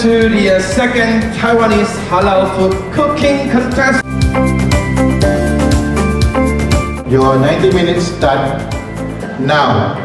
to the second Taiwanese Halal food cooking contest. Your 90 minutes start now.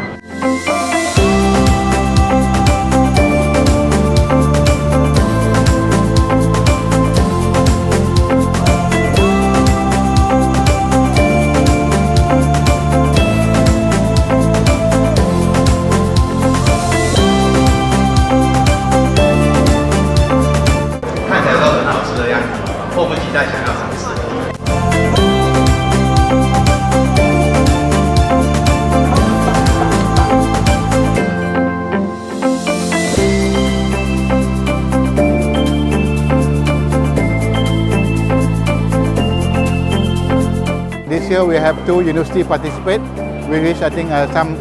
This year we have 2 university participate, which I think some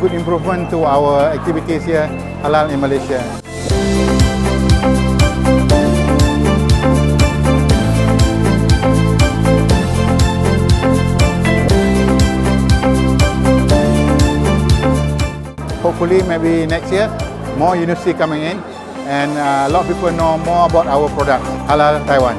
good improvement to our activities here halal in Malaysia. Hopefully maybe next year more university coming in and a lot of people know more about our products, Halal Taiwan.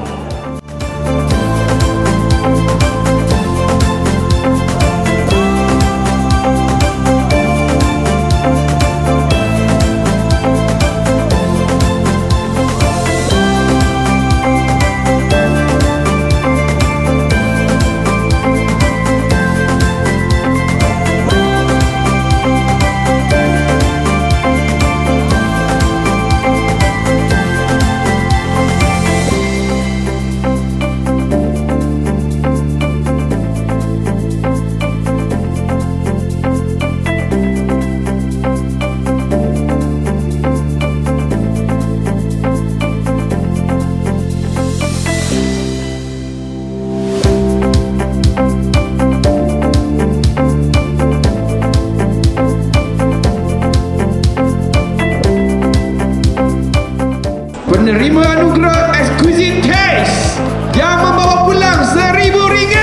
Penerima anugerah Exquisite Taste yang membawa pulang RM1,000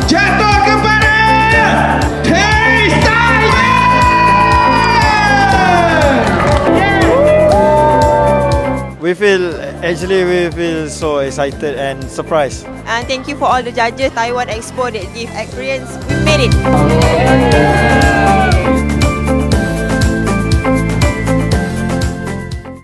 jatuh kepada Taste Thailand! We feel so excited and surprised. And thank you for all the judges, Taiwan Expo that give experience. We made it!